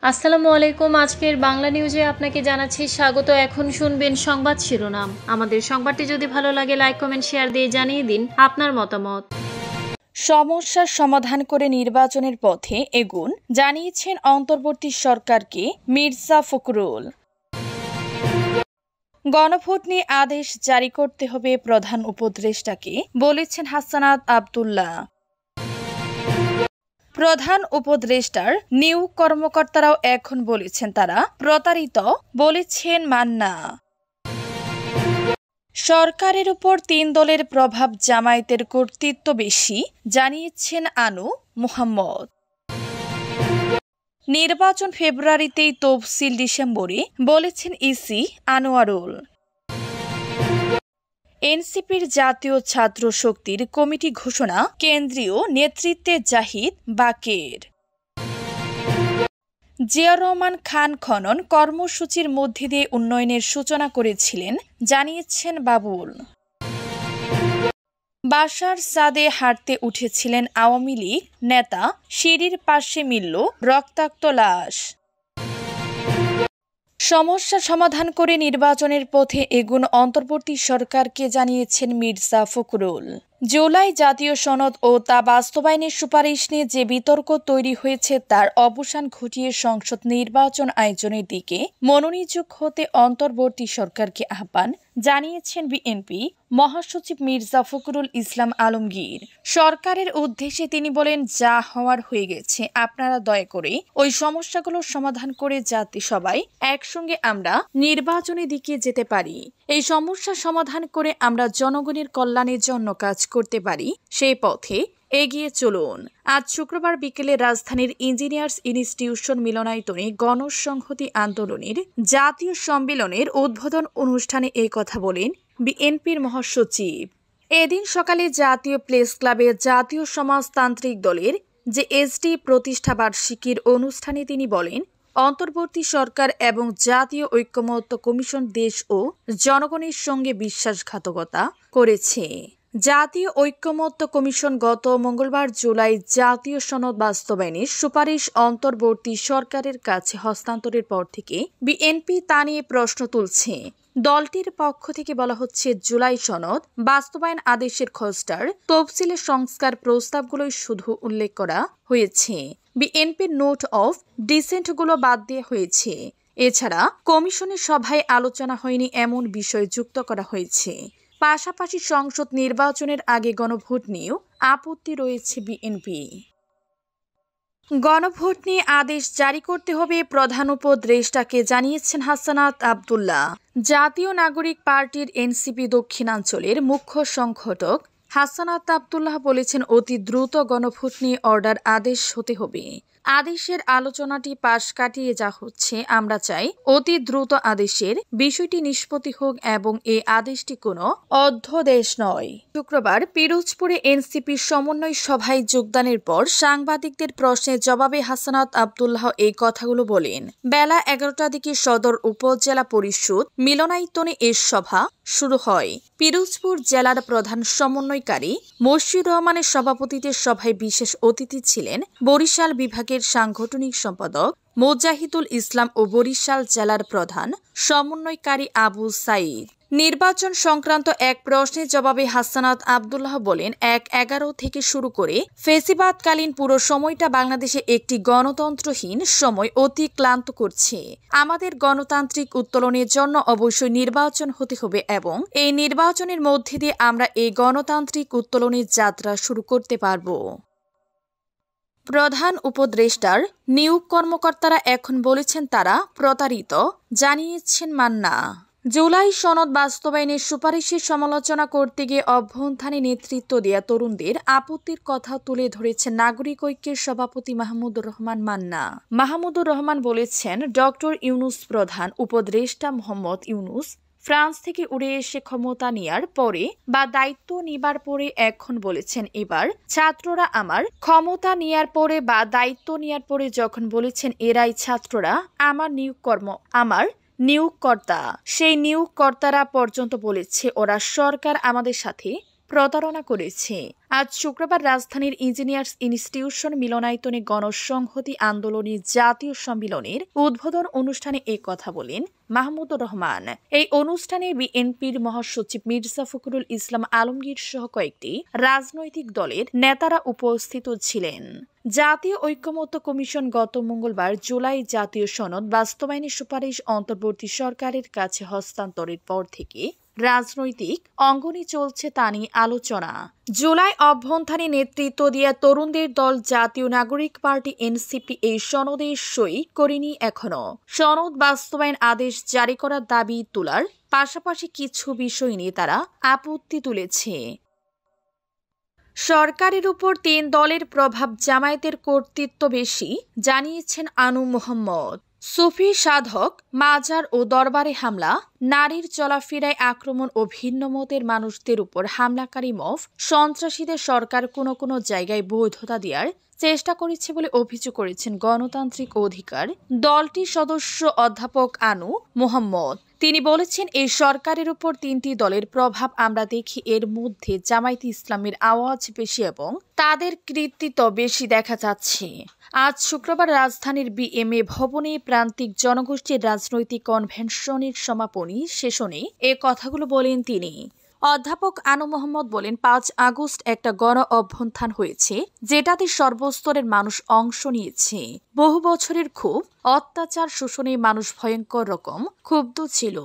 আসসালামু আলাইকুম। আজকের বাংলা নিউজে আপনাকে জানাচ্ছি স্বাগত। এখন শুনবেন সংবাদ শিরোনাম। আমাদের সংবাদটি যদি ভালো লাগে লাইক কমেন্ট শেয়ার দিয়ে জানিয়ে দিন আপনার মতামত। সমস্যার সমাধান করে নির্বাচনের পথে এগুন জানিয়েছেন অন্তর্বর্তী সরকারকে মির্জা ফখরুল। গণভোট নিয়ে আদেশ জারি করতে হবে প্রধান উপদেষ্টাকে বলেছেন হাসানাত আব্দুল্লাহ। প্রধান উপদেষ্টার নিয়োগ কর্মকর্তারাও এখন বলেছেন তারা প্রতারিত, বলেছেন মান্না। সরকারের উপর ৩ দলের প্রভাব জামায়াতের কর্তৃত্ব বেশি, জানিয়েছেন আনু মুহাম্মদ। নির্বাচন ফেব্রুয়ারিতেই, তফসিল ডিসেম্বরে, বলেছেন ইসি আনোয়ারুল। এনসিপির জাতীয় ছাত্র শক্তির কমিটি ঘোষণা, কেন্দ্রীয় নেতৃত্বে জাহিদ বাকের। জিয়া রহমান খান খনন কর্মসূচির মধ্যে দিয়ে উন্নয়নের সূচনা করেছিলেন, জানিয়েছেন বাবুল। বাসার ছাদে হাঁটতে উঠেছিলেন আওয়ামী লীগ নেতা, সিঁড়ির পাশে মিলল রক্তাক্ত লাশ। সমস্যা সমাধান করে নির্বাচনের পথে এগুন অন্তর্বর্তী সরকারকে জানিয়েছেন মির্জা ফখরুল। জুলাই জাতীয় সনদ ও তা বাস্তবায়নের সুপারিশ নিয়ে যে বিতর্ক তৈরি হয়েছে তার অবসান ঘটিয়ে সংসদ নির্বাচন আয়োজনের দিকে মনোনিযোগ হতে অন্তর্বর্তী সরকারকে আহ্বান জানিয়েছেন বিএনপি মহাসচিব মির্জা ফখরুল ইসলাম আলমগীর। সরকারের উদ্দেশ্যে তিনি বলেন, যা হওয়ার হয়ে গেছে, আপনারা দয়া করে ওই সমস্যাগুলো সমাধান করে যাতে সবাই একসঙ্গে আমরা নির্বাচনের দিকে যেতে পারি, এই সমস্যা সমাধান করে আমরা জনগণের কল্যাণের জন্য কাজ করতে পারি, সেই পথে এগিয়ে চলুন। আজ শুক্রবার বিকেলে রাজধানীর ইঞ্জিনিয়ার্স ইনস্টিটিউশন মিলনায়তনে গণসংহতি আন্দোলনের জাতীয় সম্মেলনের উদ্বোধন অনুষ্ঠানে এই কথা বলেন বিএনপির মহাসচিব। এদিন সকালে জাতীয় প্রেস ক্লাবে জাতীয় সমাজতান্ত্রিক দলের জেএসডি প্রতিষ্ঠা বার্ষিকীর অনুষ্ঠানে তিনি বলেন, অন্তর্বর্তী সরকার এবং জাতীয় ঐক্যমত্য কমিশন দেশ ও জনগণের সঙ্গে বিশ্বাসঘাতকতা করেছে। জাতীয় ঐক্যমত্য কমিশন গত মঙ্গলবার জুলাই জাতীয় সনদ বাস্তবায়নের সুপারিশ অন্তর্বর্তী সরকারের কাছে হস্তান্তরের পর থেকে বিএনপি তা নিয়ে প্রশ্ন তুলছে। দলটির পক্ষ থেকে বলা হচ্ছে, জুলাই সনদ বাস্তবায়ন আদেশের খসড়ার তফসিলের সংস্কার প্রস্তাবগুলোই শুধু উল্লেখ করা হয়েছে, বিএনপির নোট অফ ডিসেন্টগুলো বাদ দেওয়া হয়েছে। এছাড়া কমিশনের সভায় আলোচনা হয়নি এমন বিষয় যুক্ত করা হয়েছে। পাশাপাশি সংসদ নির্বাচনের আগে গণভোট নিয়েও আপত্তি রয়েছে বিএনপি। গণভোট নিয়ে আদেশ জারি করতে হবে প্রধান উপদেষ্টাকে জানিয়েছেন হাসানাত আব্দুল্লাহ। জাতীয় নাগরিক পার্টির এনসিপি দক্ষিণাঞ্চলের মুখ্য সংগঠক হাসানাত আব্দুল্লাহ বলেছেন, অতি দ্রুত গণভোট নিয়ে অর্ডার আদেশ হতে হবে। আদেশের আলোচনাটি পাশ কাটিয়ে যা হচ্ছে, আমরা চাই অতি দ্রুত আদেশের বিষয়টি নিষ্পত্তি হোক এবং এই আদেশটি কোনো অধ্যাদেশ নয়। শুক্রবার পিরোজপুরে এনসিপির সমন্বয় সভায় যোগদানের পর সাংবাদিকদের প্রশ্নের জবাবে হাসানাত আব্দুল্লাহ এই কথাগুলো বলেন। বেলা 11টার দিকে সদর উপজেলা পরিষদ মিলনায়তনে এর সভা শুরু হয়। পিরোজপুর জেলার প্রধান সমন্বয়কারী মশিউর রহমানের সভাপতিত্বে সভায় বিশেষ অতিথি ছিলেন বরিশাল বিভাগের সাংগঠনিক সম্পাদক মোজাহিদুল ইসলাম ও বরিশাল জেলার প্রধান সমন্বয়কারী আবু সাইদ। নির্বাচন সংক্রান্ত এক প্রশ্নের জবাবে হাসানাত আব্দুল্লাহ বলেন, ১/১১ থেকে শুরু করে ফেসিবাদকালীন পুরো সময়টা বাংলাদেশে একটি গণতন্ত্রহীন সময় অতি ক্লান্ত করছে। আমাদের গণতান্ত্রিক উত্তোলনের জন্য অবশ্যই নির্বাচন হতে হবে এবং এই নির্বাচনের মধ্যে দিয়ে আমরা এই গণতান্ত্রিক উত্তোলনের যাত্রা শুরু করতে পারব। প্রধান উপদেষ্টার নিয়োগ কর্মকর্তারা এখন বলেছেন তারা প্রতারিত, জানিয়েছেন মান্না। জুলাই সনদ বাস্তবায়নের সুপারিশের সমালোচনা করতে গিয়ে অভ্যুত্থানে নেতৃত্ব দেয়া তরুণদের আপত্তির কথা তুলে ধরেছেন নাগরিক ঐক্যের সভাপতি মাহমুদুর রহমান মান্না। মাহমুদুর রহমান বলেছেন, ডক্টর ইউনূস প্রধান উপদেষ্টা মোহাম্মদ ইউনূস ফ্রান্স থেকে উড়ে এসে ক্ষমতা নেয়ার পরে বা দায়িত্ব নিবার পরে এখন বলেছেন, এবার ছাত্ররা আমার ক্ষমতা নেয়ার পরে বা দায়িত্ব নেয়ার পরে যখন বলেছেন, এরাই ছাত্ররা আমার নিয়োগকর্তা। সেই নিয়োগকর্তারা পর্যন্ত বলেছে ওরা সরকার আমাদের সাথে প্রতারণা করেছে। আজ শুক্রবার রাজধানীর ইঞ্জিনিয়ার্স ইনস্টিটিউশন মিলনায়তনে গণসংহতি আন্দোলনের জাতীয় সম্মেলনের উদ্বোধন অনুষ্ঠানে এ কথা বলেন মাহমুদুর রহমান। এই অনুষ্ঠানে বিএনপির মহাসচিব মির্জা ফখরুল ইসলাম আলমগীর সহ কয়েকটি রাজনৈতিক দলের নেতারা উপস্থিত ছিলেন। জাতীয় ঐক্যমত্য কমিশন গত মঙ্গলবার জুলাই জাতীয় সনদ বাস্তবায়নের সুপারিশ অন্তর্বর্তী সরকারের কাছে হস্তান্তরের পর থেকে রাজনৈতিক অঙ্গনে চলছে তা নিয়ে আলোচনা। জুলাই অভ্যুত্থানে নেতৃত্ব দেওয়া তরুণদের দল জাতীয় নাগরিক পার্টি এনসিপি এই সনদে সই করেনি এখনো। সনদ বাস্তবায়ন আদেশ জারি করার দাবি তোলার পাশাপাশি কিছু বিষয় নিয়ে তারা আপত্তি তুলেছে। সরকারের উপর ৩ দলের প্রভাব, জামায়াতের কর্তৃত্ব বেশি, জানিয়েছেন আনু মোহাম্মদ। সুফি সাধক, মাজার ও দরবারে হামলা, নারীর চলাফেরায় আক্রমণ ও ভিন্ন মতের মানুষদের উপর হামলাকারী মব সন্ত্রাসীদের সরকার কোনো কোনো জায়গায় বৈধতা দেওয়ার চেষ্টা করেছে বলে অভিযোগ করেছেন গণতান্ত্রিক অধিকার দলটির সদস্য অধ্যাপক আনু মোহাম্মদ। তিনি বলেছেন, এই সরকারের উপর 3টি দলের প্রভাব আমরা দেখি। এর মধ্যে জামায়াতে ইসলামের আওয়াজ বেশি এবং তাদের কৃতিত্ব বেশি দেখা যাচ্ছে। আজ শুক্রবার রাজধানীর বিএমএ ভবনে প্রান্তিক জনগোষ্ঠীর রাজনৈতিক কনভেনশনের সমাপনী সেশনে এ কথাগুলো বলেন তিনি। অধ্যাপক আনু মোহাম্মদ বলেন, 5 আগস্ট একটা গণ অভ্যুত্থান হয়েছে যেটাতে সর্বস্তরের মানুষ অংশ নিয়েছে। বহু বছরের ক্ষোভ, অত্যাচার, শোষণে মানুষ ভয়ঙ্কর রকম ক্ষুব্ধ ছিল।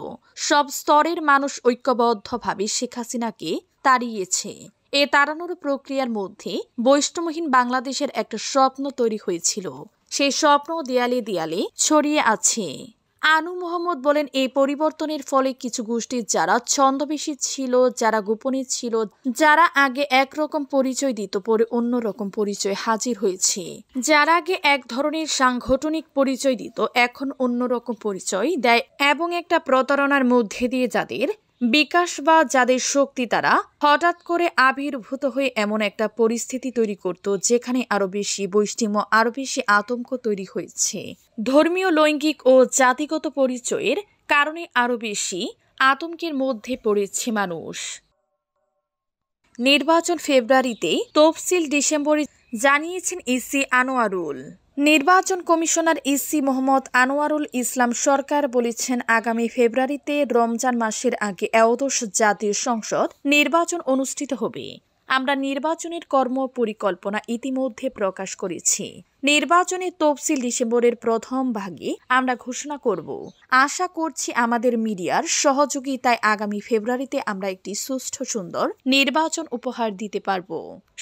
সব স্তরের মানুষ ঐক্যবদ্ধভাবে শেখ হাসিনাকে তাড়িয়েছে। এ তাড়ানোর প্রক্রিয়ার মধ্যে বৈষম্যহীন বাংলাদেশের একটা স্বপ্ন তৈরি হয়েছিল। সেই স্বপ্ন দেয়ালে দেয়ালে ছড়িয়ে আছে। আনু মোহাম্মদ বলেন, এই পরিবর্তনের ফলে কিছু গোষ্ঠী যারা ছদ্মবেশী ছিল, যারা গোপনে ছিল, যারা আগে একরকম পরিচয় দিত, পরে অন্যরকম পরিচয় হাজির হয়েছে। যারা আগে এক ধরনের সাংগঠনিক পরিচয় দিত, এখন অন্যরকম পরিচয় দেয় এবং একটা প্রতারণার মধ্যে দিয়ে যাদের বিকাশ বা যাদের শক্তি তারা হঠাৎ করে আবির্ভূত হয়ে এমন একটা পরিস্থিতি তৈরি করত যেখানে আরো বেশি বৈষম্য, আরো বেশি আতঙ্ক তৈরি হয়েছে। ধর্মীয়, লৈঙ্গিক ও জাতিগত পরিচয়ের কারণে আরো বেশি আতঙ্কের মধ্যে পড়েছে মানুষ। নির্বাচন ফেব্রুয়ারিতে, তফসিল ডিসেম্বরে, জানিয়েছেন ইসি আনোয়ারুল। নির্বাচন কমিশনার ইসি মোহাম্মদ আনোয়ারুল ইসলাম সরকার বলেছেন, আগামী ফেব্রুয়ারিতে রমজান মাসের আগে একাদশ জাতীয় সংসদ নির্বাচন অনুষ্ঠিত হবে। আমরা নির্বাচনের কর্ম পরিকল্পনা ইতিমধ্যে প্রকাশ করেছি। নির্বাচনের তফসিল ডিসেম্বরের প্রথম ভাগে আমরা ঘোষণা করব। আশা করছি আমাদের মিডিয়ার সহযোগিতায় আগামী ফেব্রুয়ারিতে আমরা একটি সুষ্ঠু, সুন্দর নির্বাচন উপহার দিতে পারব।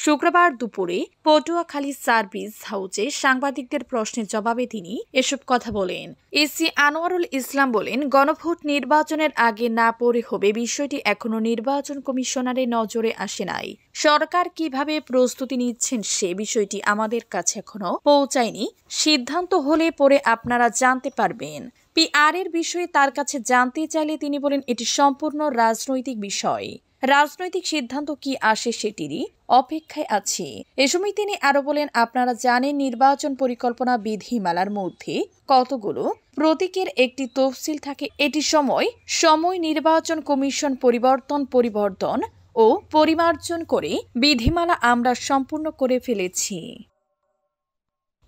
শুক্রবার দুপুরে পটুয়াখালী সার্ভিস হাউসে সাংবাদিকদের প্রশ্নের জবাবে তিনি এসব কথা বলেন। এসি আনোয়ারুল ইসলাম বলেন, গণভোট নির্বাচনের আগে না পরে হবে, বিষয়টি এখনো নির্বাচন কমিশনারের নজরে আসে নাই। সরকার কিভাবে প্রস্তুতি নিচ্ছেন সে বিষয়টি আমাদের কাছে এখনো পৌঁছায়নি। সিদ্ধান্ত হলে পরে আপনারা জানতে পারবেন। পিআর এর বিষয়ে তার কাছে জানতে চাইলে তিনি বলেন, এটি সম্পূর্ণ রাজনৈতিক বিষয়। রাজনৈতিক সিদ্ধান্ত কি আসে সেটিরই অপেক্ষায় আছি। এ সময় তিনি আরো বলেন, আপনারা জানেন নির্বাচন পরিকল্পনা বিধিমালার মধ্যে কতগুলো প্রতীকের একটি তফসিল থাকে। এটি সময় নির্বাচন কমিশন পরিবর্তন ও পরিমার্জন করে বিধিমালা আমরা সম্পূর্ণ করে ফেলেছি।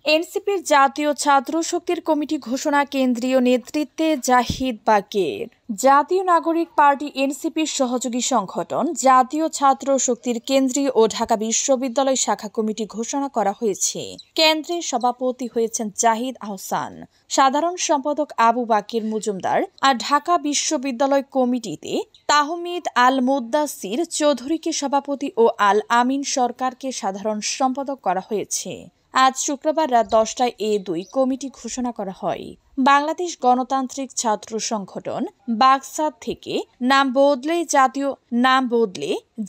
এনসিপির জাতীয় ছাত্র শক্তির কমিটি ঘোষণা, কেন্দ্রীয় নেতৃত্বে জাহিদ বাকের। জাতীয় নাগরিক পার্টি এনসিপির সহযোগী সংগঠন জাতীয় ছাত্র শক্তির কেন্দ্রীয় ও ঢাকা বিশ্ববিদ্যালয় শাখা কমিটি ঘোষণা করা হয়েছে। কেন্দ্রের সভাপতি হয়েছেন জাহিদ আহসান, সাধারণ সম্পাদক আবু বাকির মজুমদার, আর ঢাকা বিশ্ববিদ্যালয় কমিটিতে তাহমিদ আল মুদ্দাসির চৌধুরীকে সভাপতি ও আল আমিন সরকারকে সাধারণ সম্পাদক করা হয়েছে। আজ শুক্রবার রাত 10টায় এ 2 কমিটি ঘোষণা করা হয়। বাংলাদেশ গণতান্ত্রিক ছাত্র সংগঠন বাকসাদ থেকে নাম বদলে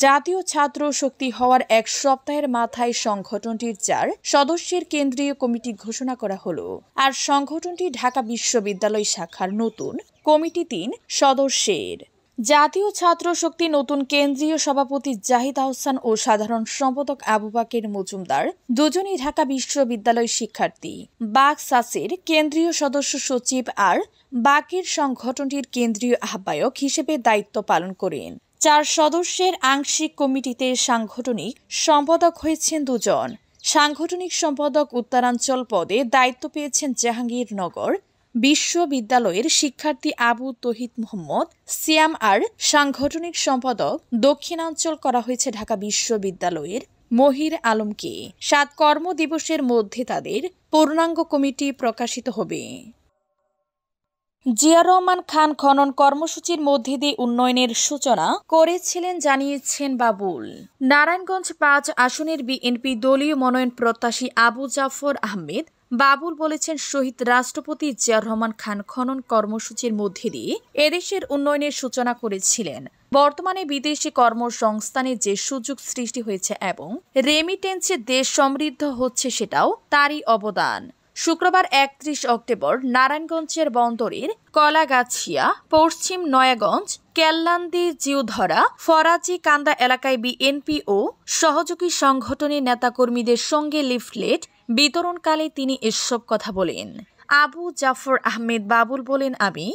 জাতীয় ছাত্র শক্তি হওয়ার 1 সপ্তাহের মাথায় সংগঠনটির 4 সদস্যের কেন্দ্রীয় কমিটি ঘোষণা করা হলো। আর সংগঠনটি ঢাকা বিশ্ববিদ্যালয় শাখার নতুন কমিটি 3 সদস্যের। জাতীয় ছাত্র শক্তি নতুন কেন্দ্রীয় সভাপতি জাহিদ আহসান ও সাধারণ সম্পাদক আবু বাকের মজুমদার দুজনই ঢাকা বিশ্ববিদ্যালয় শিক্ষার্থী। বাকসাসের কেন্দ্রীয় সদস্য সচিব আর বাকের সংগঠনটির কেন্দ্রীয় আহ্বায়ক হিসেবে দায়িত্ব পালন করেন। 4 সদস্যের আংশিক কমিটিতে সাংগঠনিক সম্পাদক হয়েছেন 2 জন। সাংগঠনিক সম্পাদক উত্তরাঞ্চল পদে দায়িত্ব পেয়েছেন জাহাঙ্গীরনগর বিশ্ববিদ্যালয়ের শিক্ষার্থী আবু তহিদ মোহাম্মদ সিয়াম, আর সাংগঠনিক সম্পাদক দক্ষিণাঞ্চল করা হয়েছে ঢাকা বিশ্ববিদ্যালয়ের মহির আলমকে। 7 কর্মদিবসের মধ্যে তাদের পূর্ণাঙ্গ কমিটি প্রকাশিত হবে। জিয়া রহমান খান খনন কর্মসূচির মধ্যে দিয়ে উন্নয়নের সূচনা করেছিলেন জানিয়েছেন বাবুল। নারায়ণগঞ্জ 5 আসনের বিএনপি দলীয় মনোনয়ন প্রত্যাশী আবু জাফর আহমেদ বাবুল বলেছেন, শহীদ রাষ্ট্রপতি জিয়া রহমান খান খনন কর্মসূচির মধ্যে দিয়ে এদেশের উন্নয়নের সূচনা করেছিলেন। বর্তমানে বিদেশি কর্মসংস্থানের যে সুযোগ সৃষ্টি হয়েছে এবং রেমিটেন্সে দেশ সমৃদ্ধ হচ্ছে, সেটাও তারই অবদান। শুক্রবার 31 অক্টোবর নারায়ণগঞ্জের বন্দরের কলাগাছিয়া, পশ্চিম নয়াগঞ্জ, কেল্লান্দি, জিউধরা, ফরাজি কান্দা এলাকায় বিএনপি ও সহযোগী সংগঠনের নেতাকর্মীদের সঙ্গে লিফলেট বিতরণকালে তিনি এসব কথা বলেন। আবু জাফর আহমেদ বাবুল বলেন, আমি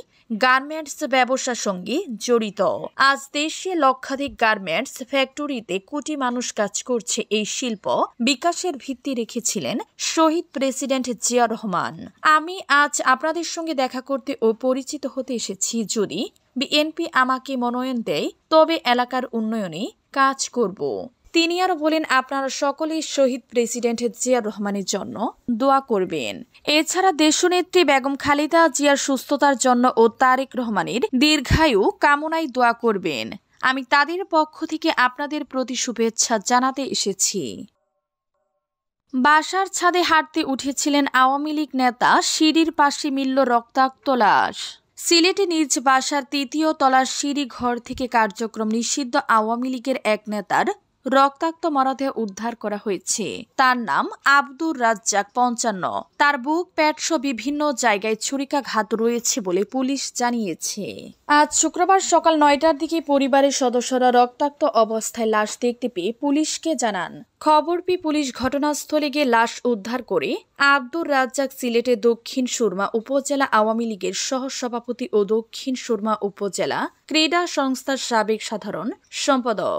গার্মেন্টস ব্যবসার সঙ্গে জড়িত। আজ দেশে লক্ষাধিক গার্মেন্টস ফ্যাক্টরিতে কোটি মানুষ কাজ করছে। এই শিল্প বিকাশের ভিত্তি রেখেছিলেন শহীদ প্রেসিডেন্ট জিয়া রহমান। আমি আজ আপনাদের সঙ্গে দেখা করতে ও পরিচিত হতে এসেছি। যদি বিএনপি আমাকে মনোনয়ন দেয় তবে এলাকার উন্নয়নে কাজ করব। তিনি আরও বলেন, আপনারা সকলেই শহীদ প্রেসিডেন্ট জিয়া রহমানের জন্য দোয়া করবেন। এছাড়া দেশনেত্রী বেগম খালেদা জিয়ার সুস্থতার জন্য ও তারেক রহমানের দীর্ঘায়ু কামনায় দোয়া করবেন। আমি তাদের পক্ষ থেকে আপনাদের প্রতি শুভেচ্ছা জানাতে এসেছি। বাসার ছাদে হাঁটতে উঠেছিলেন আওয়ামী লীগ নেতা, সিঁড়ির পাশে মিলল রক্তাক্ত লাশ। সিলেটে নিজ বাসার 3য় তলার সিঁড়ি ঘর থেকে কার্যক্রম নিষিদ্ধ আওয়ামী লীগের এক নেতার রক্তাক্ত মরদেহ উদ্ধার করা হয়েছে। তার নাম আব্দুর রাজ্জাক, 55। তার বুক, পেটসহ বিভিন্ন জায়গায় ছুরিকাঘাত রয়েছে বলে পুলিশ জানিয়েছে। আজ শুক্রবার সকাল 9টার দিকে পরিবারের সদস্যরা রক্তাক্ত অবস্থায় লাশ দেখতে পেয়ে পুলিশকে জানান। খবর পেয়ে পুলিশ ঘটনাস্থলে গিয়ে লাশ উদ্ধার করে আব্দুর রাজ্জাক সিলেটের দক্ষিণ সুরমা উপজেলা আওয়ামী লীগের সহসভাপতি ও দক্ষিণ সুরমা উপজেলা ক্রীড়া সংস্থার সাবেক সাধারণ সম্পাদক।